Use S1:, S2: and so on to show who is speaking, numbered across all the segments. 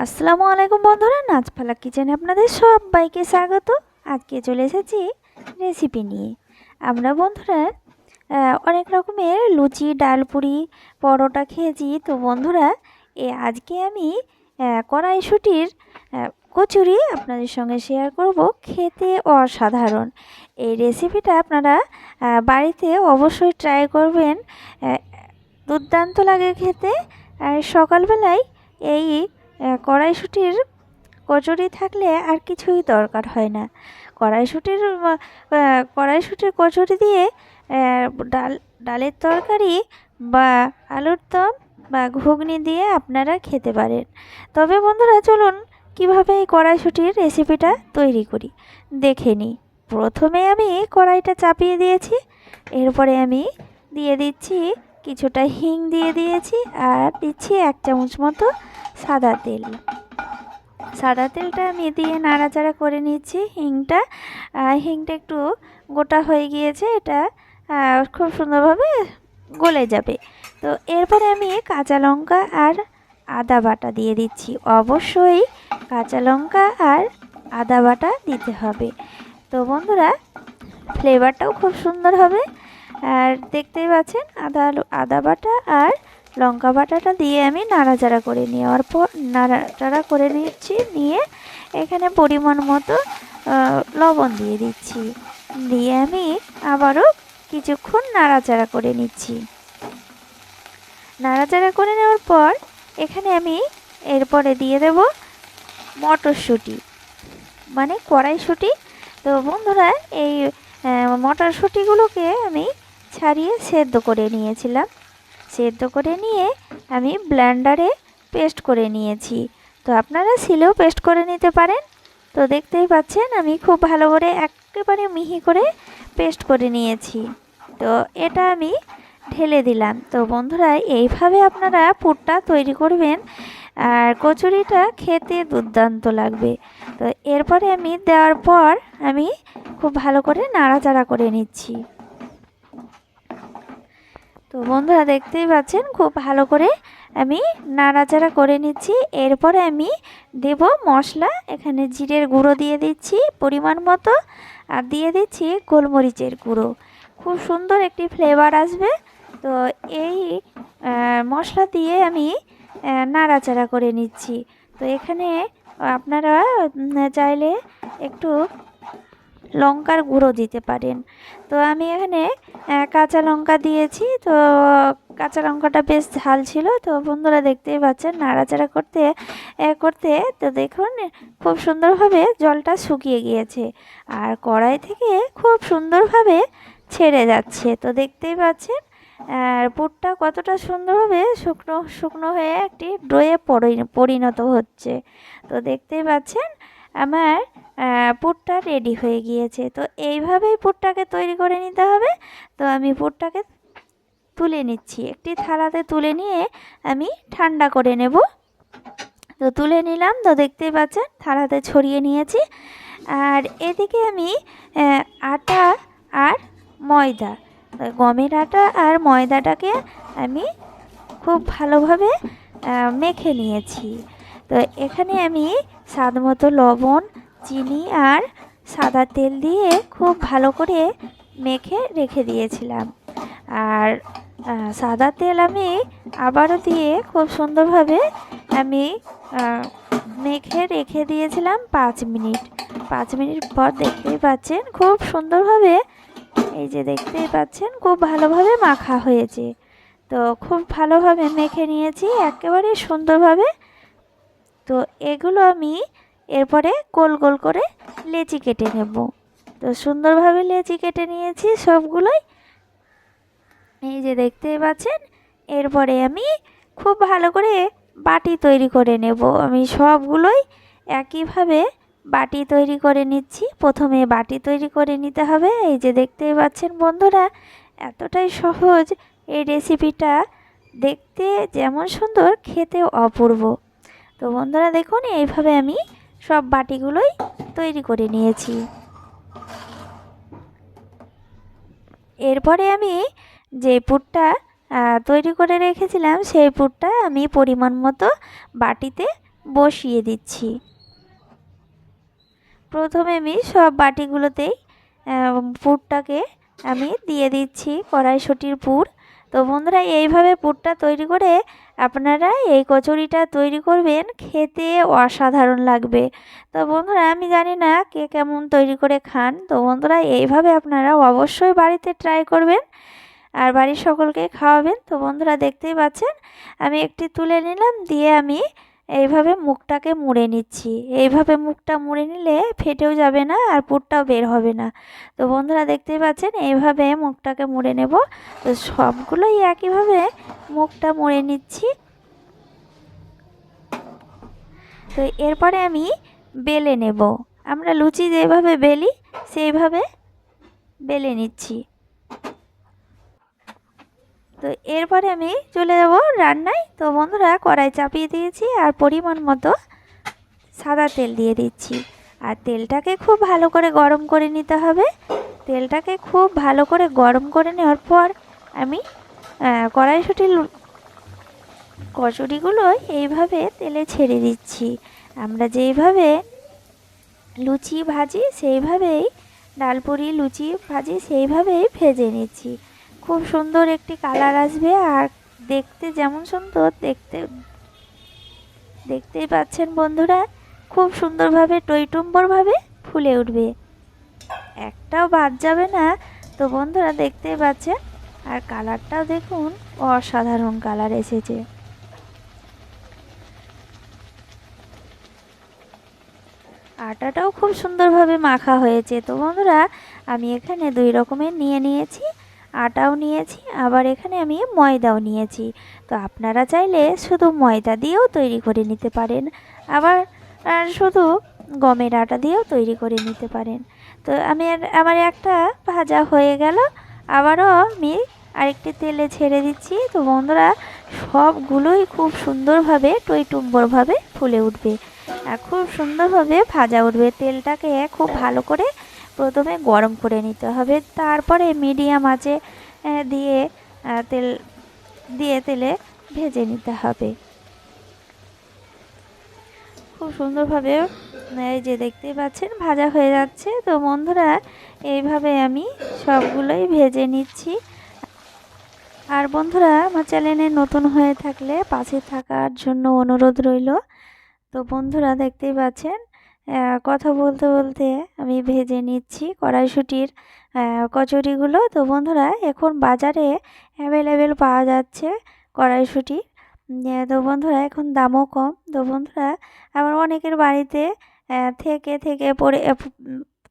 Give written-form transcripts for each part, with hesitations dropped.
S1: আসসালামু আলাইকুম বন্ধুরা, নাচপালা কিচেনে আপনাদের সবাইকে স্বাগত। আজকে চলে এসেছি রেসিপি নিয়ে। আমরা বন্ধুরা অনেক রকমের লুচি, ডালপুরি, পরোটা খেয়েছি। তো বন্ধুরা, আজকে আমি কড়াইশুঁটির কচুরি আপনাদের সঙ্গে শেয়ার করব। খেতে অসাধারণ এই রেসিপিটা আপনারা বাড়িতে অবশ্যই ট্রাই করবেন। দুর্দান্ত লাগে খেতে। আর সকালবেলায় এই কড়াইশুঁটির কচুরি থাকলে আর কিছুই দরকার হয় না। কড়াইশুঁটির কচুরি দিয়ে ডালের তরকারি বা আলুর দম বা ঘুগনি দিয়ে আপনারা খেতে পারেন। তবে বন্ধুরা, চলুন কীভাবে এই কড়াইশুঁটির রেসিপিটা তৈরি করি দেখে নিই। প্রথমে আমি কড়াইটা চাপিয়ে দিয়েছি, এরপরে আমি দিয়ে দিচ্ছি কিছুটা হিং দিয়ে দিয়েছি, আর দিচ্ছি 1 চামচ মতো সাদা তেলটা আমি দিয়ে নাড়াচাড়া করে নিচ্ছি। হিংটা একটু গোটা হয়ে গিয়েছে, এটা খুব সুন্দরভাবে গলে যাবে। তো এরপরে আমি কাঁচা লঙ্কা আর আদা বাটা দিয়ে দিচ্ছি। অবশ্যই কাঁচা লঙ্কা আর আদা বাটা দিতে হবে। তো বন্ধুরা, ফ্লেভারটাও খুব সুন্দর হবে। আর দেখতেই পাচ্ছেন আদা বাটা আর লঙ্কা বাটাটা দিয়ে আমি নাড়াচাড়া করে নেওয়ার পর নাড়াচাড়া করে নিচ্ছি। নিয়ে এখানে পরিমাণ মতো লবণ দিয়ে দিচ্ছি। দিয়ে আমি আবারও কিছুক্ষণ নাড়াচাড়া করে নিচ্ছি। নাড়াচাড়া করে নেওয়ার পর এখানে আমি এরপরে দিয়ে দেব মটরশুঁটি, মানে কড়াইশুঁটি। তো বন্ধুরা, এই মটরশুঁটিগুলোকে আমি ছাড়িয়ে সেদ্ধ করে নিয়েছিলাম। সেদ্ধ করে নিয়ে আমি ব্লেন্ডারে পেস্ট করে নিয়েছি। তো আপনারা শিলেও পেস্ট করে নিতে পারেন। তো দেখতেই পাচ্ছেন আমি খুব ভালো করে একেবারে মিহি করে পেস্ট করে নিয়েছি। তো এটা আমি ঢেলে দিলাম। তো বন্ধুরা, এইভাবে আপনারা পুরটা তৈরি করবেন, আর কচুরিটা খেতে দুর্দান্ত লাগবে। তো এরপরে আমি দেওয়ার পর আমি খুব ভালো করে নাড়াচাড়া করে নিচ্ছি। তো বন্ধুরা, দেখতেই পাচ্ছেন খুব ভালো করে আমি নাড়াচাড়া করে নিচ্ছি। এরপরে আমি দেব মশলা। এখানে জিরের গুঁড়ো দিয়ে দিচ্ছি পরিমাণ মতো, আর দিয়ে দিচ্ছি গোলমরিচের গুঁড়ো। খুব সুন্দর একটি ফ্লেভার আসবে। তো এই মশলা দিয়ে আমি নাড়াচাড়া করে নিচ্ছি। তো এখানে আপনারা চাইলে একটু লঙ্কার গুঁড়ো দিতে পারেন। তো আমি এখানে কাঁচা লঙ্কা দিয়েছি। তো কাঁচা লঙ্কাটা বেশ ঝাল ছিল। তো বন্ধুরা, দেখতেই পাচ্ছেন নাড়াচাড়া করতে করতে তো দেখুন খুব সুন্দরভাবে জলটা শুকিয়ে গিয়েছে, আর কড়াই থেকে খুব সুন্দরভাবে ছেড়ে যাচ্ছে। তো দেখতেই পাচ্ছেন আর পুরটা কতটা সুন্দরভাবে শুকনো শুকনো হয়ে একটি ডোয়ে পরিণত হচ্ছে। তো দেখতেই পাচ্ছেন আমার পুরটা রেডি হয়ে গিয়েছে। তো এইভাবেই পুরটাকে তৈরি করে নিতে হবে। তো আমি পুরটাকে তুলে নিচ্ছি, একটি থালাতে তুলে নিয়ে আমি ঠান্ডা করে নেব। তো তুলে নিলাম। তো দেখতেই পাচ্ছেন থালাতে ছড়িয়ে নিয়েছি। আর এদিকে আমি আটা আর ময়দা, গমের আটা আর ময়দাটাকে আমি খুব ভালোভাবে মেখে নিয়েছি। তো এখানে আমি স্বাদ মতো লবণ, চিনি আর সাদা তেল দিয়ে খুব ভালো করে মেখে রেখে দিয়েছিলাম। আর সাদা তেল আমি আবারও দিয়ে খুব সুন্দরভাবে আমি মেখে রেখে দিয়েছিলাম 5 মিনিট। 5 মিনিট পর দেখতেই পাচ্ছেন খুব সুন্দরভাবে, এই যে দেখতেই পাচ্ছেন খুব ভালোভাবে মাখা হয়েছে। তো খুব ভালোভাবে মেখে নিয়েছি একেবারে সুন্দরভাবে। তো এগুলো আমি এরপরে গোল গোল করে লেচি কেটে নেব। তো সুন্দরভাবে লেচি কেটে নিয়েছি সবগুলোই, এই যে দেখতেই পাচ্ছেন। এরপরে আমি খুব ভালো করে বাটি তৈরি করে নেব। আমি সবগুলোই একইভাবে বাটি তৈরি করে নিচ্ছি। প্রথমে বাটি তৈরি করে নিতে হবে। এই যে দেখতেই পাচ্ছেন বন্ধুরা, এতটাই সহজ এই রেসিপিটা, দেখতে যেমন সুন্দর খেতেও অপূর্ব। তো বন্ধুরা দেখুন, এইভাবে আমি সব বাটিগুলোই তৈরি করে নিয়েছি। এরপরে আমি যে পুরটা তৈরি করে রেখেছিলাম সেই পুরটা আমি পরিমাণ মতো বাটিতে বসিয়ে দিচ্ছি। প্রথমে আমি সব বাটিগুলোতেই পুরটাকে আমি দিয়ে দিচ্ছি, কড়াইশুঁটির পুর। তো বন্ধুরা এইভাবে পুরটা তৈরি করে আপনারা এই কচুরিটা তৈরি করবেন, খেতে অসাধারণ লাগবে। তো বন্ধুরা আমি জানি না কে কেমন তৈরি করে খান, তো বন্ধুরা এইভাবে আপনারা অবশ্যই বাড়িতে ট্রাই করবেন আর বাড়ির সকলকে খাওয়াবেন। তো বন্ধুরা দেখতেই পাচ্ছেন আমি একটি তুলে নিলাম, দিয়ে আমি এইভাবে মুখটাকে মুড়ে নিচ্ছি। এইভাবে মুখটা মুড়ে নিলে ফেটেও যাবে না আর পুরটাও বের হবে না। তো বন্ধুরা দেখতেই পাচ্ছেন এইভাবে মুখটাকে মুড়ে নেব। তো সবগুলোই একইভাবে মুখটা মুড়ে নিচ্ছি। তো এরপরে আমি বেলে নেব। আমরা লুচি যেভাবে বেলি সেইভাবে বেলে নিচ্ছি। তো এরপরে আমি চলে যাব রান্নায়। তো বন্ধুরা কড়াই চাপিয়ে দিয়েছি আর পরিমাণ মতো সাদা তেল দিয়ে দিচ্ছি। আর তেলটাকে খুব ভালো করে গরম করে নিতে হবে। তেলটাকে খুব ভালো করে গরম করে নেওয়ার পর আমি কড়াইশুঁটির কচুরিগুলো এইভাবে তেলে ছেড়ে দিচ্ছি। আমরা যেইভাবে লুচি ভাজি সেইভাবেই, ডালপুরি লুচি ভাজি সেইভাবেই ভেজে নিচ্ছি। খুব সুন্দর একটি কালার আসবে আর দেখতে যেমন সুন্দর, দেখতেই পাচ্ছেন বন্ধুরা খুব সুন্দরভাবে টইটুম্বরভাবে ফুলে উঠবে, একটাও বাদ যাবে না। তো বন্ধুরা দেখতেই পাচ্ছেন আর কালারটাও দেখুন অসাধারণ কালার এসেছে। আটাটাও খুব সুন্দরভাবে মাখা হয়েছে। তো বন্ধুরা আমি এখানে দুই রকমের নিয়েছি, আটাও নিয়েছি, আবার এখানে আমি ময়দাও নিয়েছি। তো আপনারা চাইলে শুধু ময়দা দিয়েও তৈরি করে নিতে পারেন, আবার শুধু গমের আটা দিয়েও তৈরি করে নিতে পারেন। তো আমার একটা ভাজা হয়ে গেল, আবারও আমি আরেকটি তেলে ছেড়ে দিচ্ছি। তো বন্ধুরা সবগুলোই খুব সুন্দরভাবে টইটুম্বরভাবে ফুলে উঠবে আর খুব সুন্দরভাবে ভাজা উঠবে। তেলটাকে খুব ভালো করে প্রথমে গরম করে নিতে হবে, তারপরে মিডিয়াম আঁচে দিয়ে তেলে ভেজে নিতে হবে খুব সুন্দরভাবে। এই যে দেখতেই পাচ্ছেন ভাজা হয়ে যাচ্ছে। তো বন্ধুরা এইভাবে আমি সবগুলোই ভেজে নিচ্ছি। আর বন্ধুরা আমার চ্যানেলে নতুন হয়ে থাকলে পাশে থাকার জন্য অনুরোধ রইল। তো বন্ধুরা দেখতেই পাচ্ছেন কথা বলতে বলতে আমি ভেজে নিচ্ছি কড়াইশুঁটির কচুরিগুলো। তো বন্ধুরা এখন বাজারে অ্যাভেলেবেল পাওয়া যাচ্ছে কড়াইশুঁটি। তো বন্ধুরা এখন দামও কম। তো বন্ধুরা আবার অনেকের বাড়িতে থেকে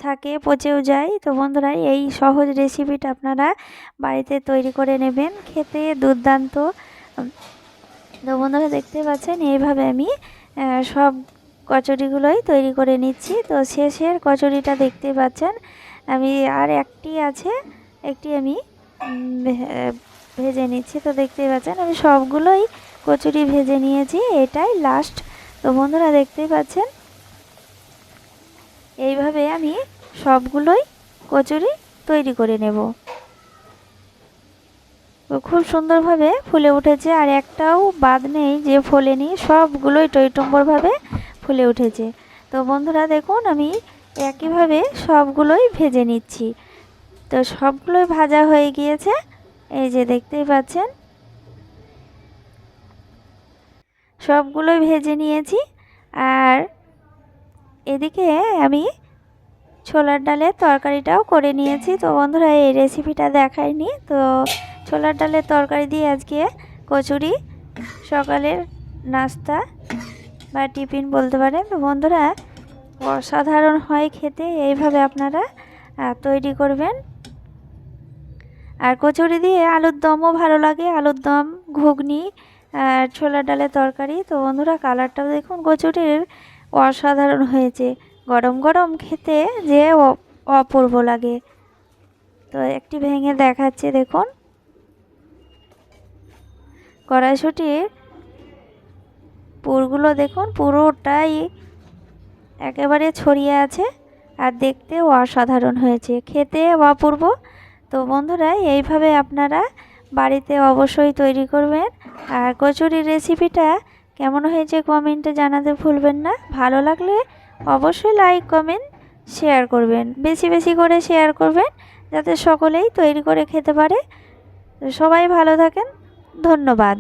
S1: থাকে, পচেও যায়। তো বন্ধুরা এই সহজ রেসিপিটা আপনারা বাড়িতে তৈরি করে নেবেন, খেতে দুর্দান্ত। তো বন্ধুরা দেখতে পাচ্ছেন এইভাবে আমি সব কচুরিগুলোই তৈরি করে নিচ্ছি। তো শেষের কচুরিটা দেখতে পাচ্ছেন আমি আর একটি আছে, একটি আমি ভেজে নিচ্ছি। তো দেখতে পাচ্ছেন আমি সবগুলোই কচুরি ভেজে নিয়েছি, এটাই লাস্ট। তো বন্ধুরা দেখতেই পাচ্ছেন এইভাবে আমি সবগুলোই কচুরি তৈরি করে নেব। তো খুব সুন্দরভাবে ফুলে উঠেছে আর একটাও বাদ নেই যে ফোলেনি, সবগুলোই টইটুম্বরভাবে ফুলে উঠেছে। তো বন্ধুরা দেখুন আমি একইভাবে সবগুলোই ভেজে নিচ্ছি। তো সবগুলোই ভাজা হয়ে গিয়েছে, এই যে দেখতেই পাচ্ছেন সবগুলোই ভেজে নিয়েছি। আর এদিকে আমি ছোলার ডালের তরকারিটাও করে নিয়েছি। তো বন্ধুরা এই রেসিপিটা দেখাইনি, তো ছোলার ডালের তরকারি দিয়ে আজকে কচুরি সকালের নাস্তা বা টিফিন বলতে পারেন। তো বন্ধুরা অসাধারণ হয় খেতে, এইভাবে আপনারা তৈরি করবেন। আর কচুরি দিয়ে আলুর দমও ভালো লাগে, আলুর দম, ঘুগনি আর ছোলার ডালের তরকারি। তো বন্ধুরা কালারটাও দেখুন কচুরির অসাধারণ হয়েছে, গরম গরম খেতে যে অপূর্ব লাগে। তো একটি ভেঙে দেখাচ্ছে দেখুন, কড়াইশুঁটির পুরগুলো দেখুন পুরোটাই একেবারে ছড়িয়ে আছে আর দেখতেও অসাধারণ হয়েছে, খেতে অপূর্ব। তো বন্ধুরা এইভাবে আপনারা বাড়িতে অবশ্যই তৈরি করবেন। আর কচুরির রেসিপিটা কেমন হয়েছে কমেন্টে জানাতে ভুলবেন না। ভালো লাগলে অবশ্যই লাইক কমেন্ট শেয়ার করবেন, বেশি বেশি করে শেয়ার করবেন যাতে সকলেই তৈরি করে খেতে পারে। তো সবাই ভালো থাকেন, ধন্যবাদ।